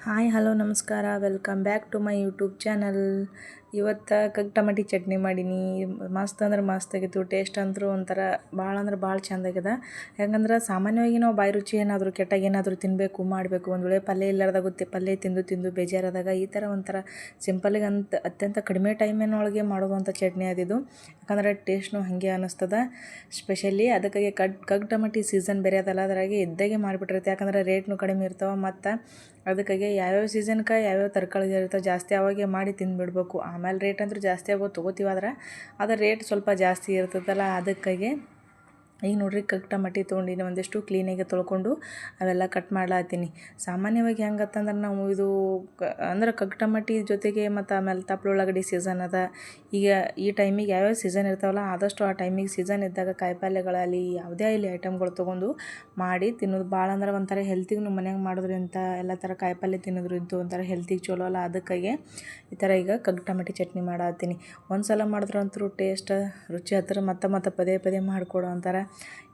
Hi hello ನಮಸ್ಕಾರ welcome back to my YouTube channel. ಇವತ್ತು tomato chutney ಮಾಡೀನಿ. ಮಸ್ತ್ ಅಂದ್ರೆ ಮಸ್ತ್ ಆಗಿತ್ತು. ಟೇಸ್ಟ್ ಅಂತೂ ಒಂಥರ ಭಾಳ ಅಂದ್ರೆ ಭಾಳ ಚೆಂದಾಗ್ಯದ. ಯಾಕಂದ್ರೆ ಸಾಮಾನ್ಯವಾಗಿ ನಾವು ಬಾಯಿ ರುಚಿ ಏನಾದರೂ ಕೆಟ್ಟಾಗ ಏನಾದರೂ ತಿನ್ನಬೇಕು ಮಾಡಬೇಕು, ಒಂದು ವೇಳೆ ಪಲ್ಯ ಇಲ್ಲಾರ್ದಾಗ ಪಲ್ಯ ತಿಂದು ಬೇಜಾರಾದಾಗ ಈ ಥರ ಒಂಥರ ಸಿಂಪಲ್ಗೆ ಅತ್ಯಂತ ಕಡಿಮೆ ಟೈಮಿನೊಳಗೆ ಮಾಡುವಂಥ ಚಟ್ನಿ ಅದಿದು. ಯಾಕಂದ್ರೆ ಟೇಸ್ಟ್ನು ಹಾಗೆ ಅನ್ನಿಸ್ತದ. ಸ್ಪೆಷಲಿ ಅದಕ್ಕಾಗಿ ಟಮಾಟಿ ಸೀಸನ್ ಬೇರೆ ಅದಲ್ಲ, ಅದ್ರಾಗೆ ಇದ್ದಾಗೆ ಮಾಡಿಬಿಟ್ಟಿರುತ್ತೆ. ಯಾಕಂದ್ರೆ ರೇಟ್ನು ಕಡಿಮೆ ಇರ್ತಾವೆ. ಮತ್ತು ಅದಕ್ಕಾಗಿ ಯಾವ್ಯಾವ ಸೀಸನ್ಗೆ ಯಾವ್ಯಾವ ತರಕಾರಿ ಇರ್ತವೆ ಜಾಸ್ತಿ ಅವಾಗೆ ಮಾಡಿ ತಿಂದುಬಿಡ್ಬೇಕು. ಆಮೇಲೆ ರೇಟ್ ಅಂದ್ರೆ ಜಾಸ್ತಿ ಆಗೋದು ತೊಗೋತೀವಾದ್ರೆ ಅದರ ರೇಟ್ ಸ್ವಲ್ಪ ಜಾಸ್ತಿ ಇರ್ತದಲ್ಲ, ಅದಕ್ಕಾಗಿ ಈಗ ನೋಡ್ರಿ ಟಮಾಟಿ ತೊಗೊಂಡಿನಿ. ಒಂದಿಷ್ಟು ಕ್ಲೀನಾಗಿ ತೊಳ್ಕೊಂಡು ಅವೆಲ್ಲ ಕಟ್ ಮಾಡ್ಲಾತ್ತೀನಿ. ಸಾಮಾನ್ಯವಾಗಿ ಹೆಂಗತ್ತಂದ್ರೆ ನಾವು ಇದು ಅಂದ್ರೆ ಟಮಾಟಿ ಜೊತೆಗೆ ಮತ್ತು ಆಮೇಲೆ ಉಳ್ಳಾಗಡ್ಡಿ ಸೀಸನ್ ಅದ. ಈಗ ಈ ಟೈಮಿಗೆ ಯಾವ್ಯಾವ ಸೀಸನ್ ಇರ್ತಾವಲ್ಲ ಆದಷ್ಟು ಆ ಟೈಮಿಗೆ ಸೀಸನ್ ಇದ್ದಾಗ ಕಾಯಿಪಲ್ಯಗಳಲ್ಲಿ ಯಾವುದೇ ಇಲ್ಲಿ ಐಟಮ್ಗಳು ತೊಗೊಂಡು ಮಾಡಿ ತಿನ್ನೋದು ಭಾಳ ಅಂದ್ರೆ ಒಂಥರ ಹೆಲ್ತಿಗೂ ಮನ್ಯಾಗ ಮಾಡೋದ್ರಿಂದ ಎಲ್ಲ ಥರ ಕಾಯಿಪಲ್ಯ ತಿನ್ನೋದ್ರಿಂದ ಒಂಥರ ಹೆಲ್ತಿಗೆ ಚಲೋ ಅಲ್ಲ. ಅದಕ್ಕಾಗಿ ಈ ಥರ ಈಗ ಟಮಾಟಿ ಚಟ್ನಿ ಮಾಡತ್ತೀನಿ. ಒಂದು ಸಲ ಮಾಡಿದ್ರಂತೂ ಟೇಸ್ಟ್ ರುಚಿ ಹತ್ತಿರ ಮತ್ತೆ ಪದೇ ಮಾಡಿಕೊಡೋ ಅಂತಾರೆ.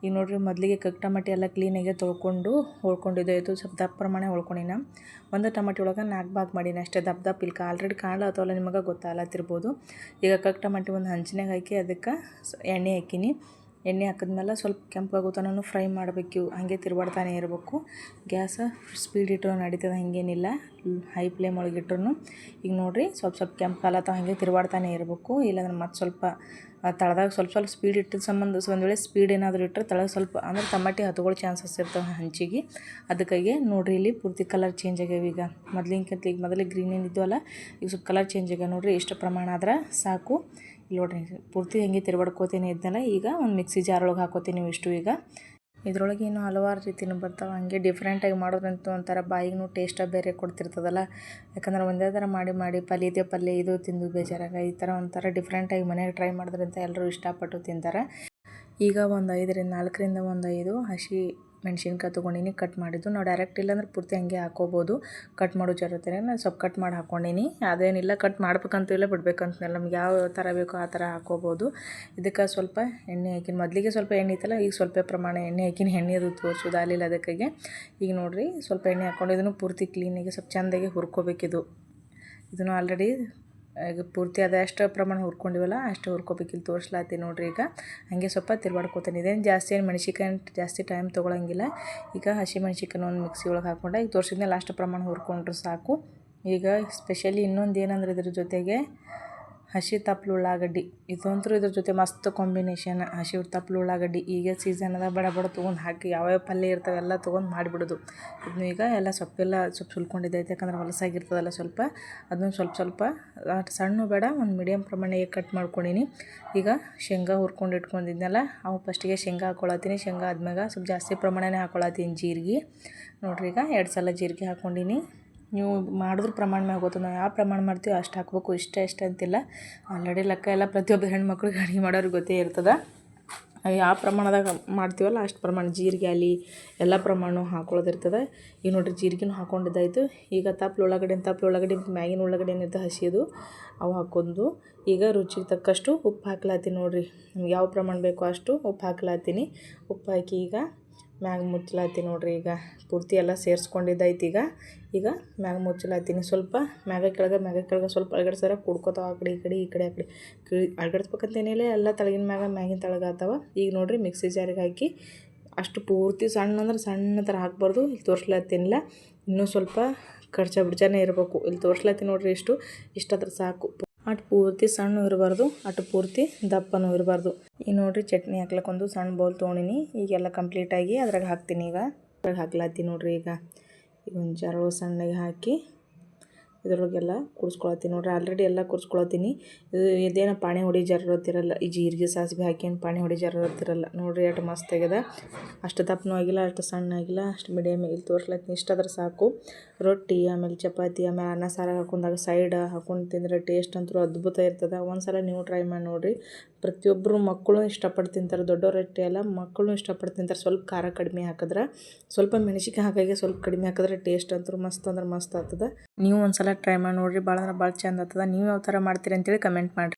ಈಗ ನೋಡ್ರಿ, ಮೊದಲಿಗೆ ಟಮಾಟಿ ಎಲ್ಲ ಕ್ಲೀನಾಗಿ ತೊಳ್ಕೊಂಡು ಹೋಳ್ಕೊಂಡಿದ್ದಾಯಿತು. ಸ್ವಲ್ಪ ದಪ್ಪ ಪ್ರಮಾಣ ಹೋಳ್ಕೊಂಡಿನ. ಒಂದು ಟಮಾಟಿ ಒಳಗೆ 4 ಭಾಗ ಮಾಡೀನಿ ಅಷ್ಟೇ. ದಪ್ಪ ಇಲ್ಕ ಆಲ್ರೆಡಿ ಕಾಣ್ಲತ್ತವಲ್ಲ, ನಿಮಗೆ ಗೊತ್ತಾಗತ್ತಿರ್ಬೋದು. ಈಗ ಟಮಾಟಿ ಒಂದು ಹಂಚಿನಾಗ ಹಾಕಿ ಅದಕ್ಕೆ ಎಣ್ಣೆ ಹಾಕೀನಿ. ಎಣ್ಣೆ ಹಾಕಿದ್ಮೇಲೆ ಸ್ವಲ್ಪ ಕೆಂಪಾಗೋ ತನಕ ಫ್ರೈ ಮಾಡಬೇಕು. ಹಾಗೆ ತಿರುಗಾಡ್ತಾನೆ ಇರಬೇಕು. ಗ್ಯಾಸ ಸ್ಪೀಡ್ ಇಟ್ಟರು ನಡೀತದೆ, ಹಾಗೇನಿಲ್ಲ. ಹೈ ಫ್ಲೇಮ್ ಒಳಗೆ ಇಟ್ಟರು. ಈಗ ನೋಡಿರಿ, ಸ್ವಲ್ಪ ಕೆಂಪು ಹಾಗೆ ತಿರುಗಾಡ್ತಾನೆ ಇರಬೇಕು. ಇಲ್ಲಾಂದ್ರೆ ಮತ್ತೆ ಸ್ವಲ್ಪ ತಳದಾಗ ಸ್ವಲ್ಪ ಸ್ಪೀಡ್ ಇಟ್ಟಿದ ಸಂಬಂಧ ಒಂದು ವೇಳೆ ಸ್ಪೀಡ್ ಏನಾದರೂ ಇಟ್ಟರೆ ತಳಗೆ ಸ್ವಲ್ಪ ಅಂದ್ರೆ ಟಮಾಟಿ ಹತ್ಕೊಳ್ಳೋ ಚಾನ್ಸಸ್ ಇರ್ತವೆ ಹಂಚಿಗೆ. ಅದಕ್ಕಾಗಿ ನೋಡಿರಿ, ಇಲ್ಲಿ ಪೂರ್ತಿ ಕಲರ್ ಚೇಂಜ್ ಆಗ್ಯಾವ. ಈಗ ಮೊದಲಿಗೆ ಗ್ರೀನ್ ಏನಿದ್ವಲ್ಲ, ಈಗ ಸ್ವಲ್ಪ ಕಲರ್ ಚೇಂಜ್ ಆಗ್ಯಾವ. ನೋಡಿರಿ, ಇಷ್ಟು ಪ್ರಮಾಣ ಆದ್ರೆ ಸಾಕು. ಇಲ್ಲಿ ನೋಡಿರಿ, ಪೂರ್ತಿ ಹಂಗೆ ತಿರುಗಾಡ್ಕೋತೀನಿ ಇದ್ದಲ್ಲ. ಈಗ ಒಂದು ಮಿಕ್ಸಿ ಜಾರ್ ಒಳಗೆ ಹಾಕೋತೀನಿ ಇಷ್ಟು. ಈಗ ಇದರೊಳಗೆ ಇನ್ನೂ ಹಲವಾರು ರೀತಿಯೂ ಬರ್ತಾವೆ. ಹಾಗೆ ಡಿಫ್ರೆಂಟಾಗಿ ಮಾಡೋದ್ರಂತೂ ಒಂಥರ ಬಾಯಿಗೂ ಟೇಸ್ಟ ಬೇರೆ ಕೊಡ್ತಿರ್ತದಲ್ಲ. ಯಾಕಂದ್ರೆ ಒಂದೇ ಥರ ಮಾಡಿ ಪಲ್ಯ ಇದು ತಿಂದು ಬೇಜಾರಾಗ ಈ ಥರ ಒಂಥರ ಡಿಫ್ರೆಂಟಾಗಿ ಮನೆಯಾಗ ಟ್ರೈ ಮಾಡೋದ್ರಿಂದ ಎಲ್ಲರೂ ಇಷ್ಟಪಟ್ಟು ತಿಂತಾರೆ. ಈಗ ಒಂದು 4ರಿಂದ 5 ಹಸಿ ಮೆಣಸಿನ್ಕಾಯಿ ತೊಗೊಂಡಿನಿ, ಕಟ್ ಮಾಡಿದ್ದು. ನಾವು ಡೈರೆಕ್ಟ್ ಇಲ್ಲಾಂದ್ರೆ ಪೂರ್ತಿ ಹಂಗೆ ಹಾಕೋಬೋದು. ಕಟ್ ಮಾಡೋ ಜೊತೆ ನಾನು ಸ್ವಲ್ಪ ಕಟ್ ಮಾಡಿ ಹಾಕ್ಕೊಂಡಿನಿ. ಅದೇನಿಲ್ಲ, ಕಟ್ ಮಾಡ್ಬೇಕಂತೂ ಇಲ್ಲ ಬಿಡ್ಬೇಕಂತಲ್ಲ, ನಮ್ಗೆ ಯಾವ ಥರ ಬೇಕೋ ಆ ಥರ ಹಾಕೋಬೋದು. ಇದಕ್ಕೆ ಸ್ವಲ್ಪ ಎಣ್ಣೆ ಹಾಕಿನಿ. ಮೊದಲಿಗೆ ಸ್ವಲ್ಪ ಎಣ್ಣೆ ಇತ್ತಲ್ಲ, ಈಗ ಸ್ವಲ್ಪ ಪ್ರಮಾಣ ಎಣ್ಣೆ ಹಾಕಿನಿ. ಎಣ್ಣೆ ಅದು ತೋರಿಸೋದು ಆಗಲಿಲ್ಲ, ಅದಕ್ಕಾಗಿ ಈಗ ನೋಡಿರಿ ಸ್ವಲ್ಪ ಎಣ್ಣೆ ಹಾಕ್ಕೊಂಡಿದ್ದನ್ನು ಪೂರ್ತಿ ಕ್ಲೀನಾಗಿ ಸ್ವಲ್ಪ ಚೆಂದಾಗಿ ಹುರ್ಕೋಬೇಕಿದು. ಇದನ್ನು ಆಲ್ರೆಡಿ ಈಗ ಪೂರ್ತಿ ಎಷ್ಟು ಪ್ರಮಾಣ ಹುರ್ಕೊಂಡಿವಲ್ಲ ಅಷ್ಟು ಹುರ್ಕೋಬೇಕು. ಇಲ್ಲಿ ತೋರಿಸ್ಲಾತಿ ನೋಡಿರಿ. ಈಗ ಹಾಗೆ ಸ್ವಲ್ಪ ತಿರುಗಾಡ್ಕೋತೀನಿ. ಇದೇನು ಮೆಣಸಿನ್ಕಾಯಿ ಜಾಸ್ತಿ ಟೈಮ್ ತೊಗೊಳಂಗಿಲ್ಲ. ಈಗ ಹಸಿ ಮೆಣಸಿನ್ಕಾಯಿ ಒಂದು ಮಿಕ್ಸಿ ಒಳಗೆ ಹಾಕ್ಕೊಂಡು ಈಗ ತೋರಿಸಿದ್ಮೇಲೆ ಲಾಸ್ಟ್ ಪ್ರಮಾಣ ಹುರ್ಕೊಂಡ್ರೆ ಸಾಕು. ಈಗ ಸ್ಪೆಷಲಿ ಇನ್ನೊಂದು ಏನಂದ್ರೆ ಇದ್ರ ಜೊತೆಗೆ ಹಸಿ ಉಳ್ಳಾಗಡ್ಡಿ ಇದಂತೂ ಇದ್ರ ಜೊತೆ ಮಸ್ತ್ ಕಾಂಬಿನೇಷನ್. ಹಸಿ ಉಳ್ಳಾಗಡ್ಡಿ ಈಗ ಸೀಸನ್ ಅದ, ಬಡ ತೊಗೊಂಡು ಹಾಕಿ ಯಾವ್ಯಾವ ಪಲ್ಯ ಇರ್ತಾವೆ ಎಲ್ಲ ತೊಗೊಂಡು ಮಾಡಿಬಿಡೋದು. ಇದನ್ನು ಈಗ ಎಲ್ಲ ಸೊಪ್ಪೆಲ್ಲ ಸುಲ್ಕೊಂಡಿದ್ದೈತೆ. ಯಾಕಂದ್ರೆ ಹೊಲಸಾಗಿರ್ತದಲ್ಲ ಸ್ವಲ್ಪ, ಅದನ್ನು ಸ್ವಲ್ಪ ಸಣ್ಣ ಬೇಡ, ಒಂದು ಮೀಡಿಯಮ್ ಪ್ರಮಾಣಿಗೆ ಕಟ್ ಮಾಡ್ಕೊಂಡಿನಿ. ಈಗ ಶೇಂಗಾ ಹುರ್ಕೊಂಡು ಇಟ್ಕೊಂಡಿದ್ನಲ್ಲ, ಅವು ಫಸ್ಟಿಗೆ ಶೇಂಗಾ ಹಾಕ್ಕೊಳತ್ತೀನಿ. ಶೇಂಗಾ ಆದ್ಮೇಲೆ ಸ್ವಲ್ಪ ಜಾಸ್ತಿ ಪ್ರಮಾಣನೇ ಹಾಕ್ಕೊಳತ್ತೀನಿ ಜೀರಿಗೆ. ನೋಡಿರಿ, ಈಗ 2 ಸಲ ಜೀರಿಗೆ ಹಾಕ್ಕೊಂಡಿನಿ. ನೀವು ಮಾಡಿದ್ರ ಪ್ರಮಾಣ ಮ್ಯಾಗ ಗೊತ್ತು, ನಾವು ಯಾವ ಪ್ರಮಾಣ ಮಾಡ್ತೀವಿ ಅಷ್ಟು ಹಾಕ್ಬೇಕು. ಇಷ್ಟ ಅಂತಿಲ್ಲ, ಆಲ್ರೆಡಿ ಲೆಕ್ಕ ಎಲ್ಲ ಪ್ರತಿಯೊಬ್ಬರು ಹೆಣ್ಮಕ್ಳಿಗೆ ಅಡುಗೆ ಮಾಡೋರಿಗೆ ಗೊತ್ತೇ ಇರ್ತದೆ. ಯಾವ ಪ್ರಮಾಣದಾಗ ಮಾಡ್ತೀವಲ್ಲ ಅಷ್ಟು ಪ್ರಮಾಣ ಜೀರಿಗೆ ಆಗಲಿ ಎಲ್ಲ ಪ್ರಮಾಣ ಹಾಕ್ಕೊಳ್ಳೋದಿರ್ತದೆ. ಈಗ ನೋಡಿರಿ, ಜೀರಿಗೆನೂ ಹಾಕ್ಕೊಂಡಿದ್ದಾಯಿತು. ಈಗ ಉಳ್ಳಾಗಡ್ಡಿ ಮ್ಯಾಗಿನ ಉಳ್ಳಾಗಡ್ಡಿ ಏನಿರ್ತದೆ ಹಸಿದು ಅವು ಹಾಕ್ಕೊಂಡು ಈಗ ರುಚಿಗೆ ತಕ್ಕಷ್ಟು ಉಪ್ಪು ಹಾಕ್ಲಾತೀನಿ. ನೋಡಿರಿ, ನಿಮ್ಗೆ ಯಾವ ಪ್ರಮಾಣ ಬೇಕೋ ಅಷ್ಟು ಉಪ್ಪು ಹಾಕ್ಲಾತೀನಿ. ಉಪ್ಪು ಹಾಕಿ ಈಗ ಮ್ಯಾಗ ಮುಚ್ಚಲಾತೀನಿ. ನೋಡಿರಿ, ಈಗ ಪೂರ್ತಿ ಎಲ್ಲ ಸೇರಿಸ್ಕೊಂಡಿದ್ದಾಯ್ತು. ಈಗ ಮ್ಯಾಗ ಮುಚ್ಚಲಾತೀನಿ. ಸ್ವಲ್ಪ ಮ್ಯಾಗ ಕೆಳಗೆ ಸ್ವಲ್ಪ ಅಳಗಡ್ಸರ ಕುಡ್ಕೋತಾವ. ಈ ಕಡೆ ಅಳಗಡ್ಸ್ಬೇಕಂತೇನಿಲ್ಲ, ಎಲ್ಲ ತಳಗಿನ ಮ್ಯಾಗಿನ ತಳಗ ಆತಾವ. ಈಗ ನೋಡಿರಿ, ಮಿಕ್ಸಿ ಜಾರಿಗೆ ಹಾಕಿ ಅಷ್ಟು ಪೂರ್ತಿ ಸಣ್ಣ ಅಂದ್ರೆ ಸಣ್ಣ ಥರ ಹಾಕ್ಬಾರ್ದು. ಇಲ್ಲಿ ತೋರಿಸ್ಲಾತೀನಿಲ್ಲ, ಇನ್ನೂ ಸ್ವಲ್ಪ ಬಿಡ್ಚಾನೇ ಇರಬೇಕು. ಇಲ್ಲಿ ತೋರಿಸ್ಲಾತೀನಿ ನೋಡಿರಿ, ಇಷ್ಟಾದ್ರೆ ಸಾಕು. ಅಷ್ಟು ಪೂರ್ತಿ ಸಣ್ಣ ಇರಬಾರ್ದು, ಅಷ್ಟು ಪೂರ್ತಿ ದಪ್ಪನೂ ಇರಬಾರ್ದು. ಈಗ ನೋಡಿರಿ, ಚಟ್ನಿ ಹಾಕ್ಲಕ್ಕೊಂದು ಸಣ್ಣ ಬೌಲ್ ತೊಗೊಂಡಿನಿ. ಈಗೆಲ್ಲ ಕಂಪ್ಲೀಟಾಗಿ ಅದ್ರಾಗ ಹಾಕ್ತೀನಿ. ಈಗ ಅದ್ರಾಗ ಹಾಕ್ಲಾತೀನಿ ನೋಡಿರಿ. ಈಗ ಒಂದು ಜಾರು ಸಣ್ಣಗೆ ಹಾಕಿ ಇದ್ರೊಳಗೆಲ್ಲ ಕುದಿಸ್ಕೊಳತ್ತೀನಿ. ನೋಡಿರಿ, ಆಲ್ರೆಡಿ ಎಲ್ಲ ಕುದಿಸ್ಕೊಳತ್ತೀನಿ. ಇದೇನೋ ಪಾಣಿ ಹೊಡಿ ಜರತ್ತಿರಲ್ಲ. ಈ ಜೀರಿಗೆ ಸಾಸಿವೆ ಹಾಕಿ ಏನು ಪಾಣಿ ಹೊಡಿ ಜರತ್ತಿರಲ್ಲ. ನೋಡಿರಿ, ಎಷ್ಟು ಮಸ್ತ್ ಆಗ್ಯದ. ಅಷ್ಟು ದಪ್ಪನೂ ಆಗಿಲ್ಲ, ಅಷ್ಟು ಸಣ್ಣ ಆಗಿಲ್ಲ, ಅಷ್ಟು ಮೀಡಿಯಮ್. ಇಲ್ಲಿ ತೋರಿಸ್ಲತ್ತೀನಿ, ಇಷ್ಟಾದ್ರೆ ಸಾಕು. ರೊಟ್ಟಿ ಆಮೇಲೆ ಚಪಾತಿ ಆಮೇಲೆ ಅನ್ನ ಸಾರು ಹಾಕೊಂಡಾಗ ಸೈಡ್ ಹಾಕೊಂಡು ತಿಂದರೆ ಟೇಸ್ಟ್ ಅಂತೂ ಅದ್ಭುತ ಇರ್ತದೆ. ಒಂದು ಸಲ ನೀವು ಟ್ರೈ ಮಾಡಿ ನೋಡಿರಿ. ಪ್ರತಿಯೊಬ್ಬರು ಮಕ್ಕಳು ಇಷ್ಟಪಟ್ಟು ತಿಂತಾರೆ. ದೊಡ್ಡವ್ರ ರೊಟ್ಟಿ ಎಲ್ಲ ಮಕ್ಕಳು ಇಷ್ಟಪಟ್ಟು ತಿಂತಾರೆ. ಸ್ವಲ್ಪ ಖಾರ ಕಡಿಮೆ ಹಾಕಿದ್ರೆ, ಸ್ವಲ್ಪ ಮೆಣಸಿನ್ಕಾಯಿ ಹಾಕಾಗೆ ಸ್ವಲ್ಪ ಕಡಿಮೆ ಹಾಕಿದ್ರೆ ಟೇಸ್ಟ್ ಅಂತೂ ಮಸ್ತ್ ಅಂದ್ರೆ ಮಸ್ತ್ ಆಗ್ತದೆ. ನೀವು ಒಂದು ಸಲ ಟ್ರೈ ಮಾಡಿ ನೋಡಿರಿ, ಭಾಳ ಅಂದ್ರೆ ಭಾಳ ಚೆಂದ ಆಗ್ತದೆ. ನೀವು ಯಾವ ಥರ ಮಾಡ್ತೀರಿ ಅಂತೇಳಿ ಕಮೆಂಟ್ ಮಾಡಿರಿ.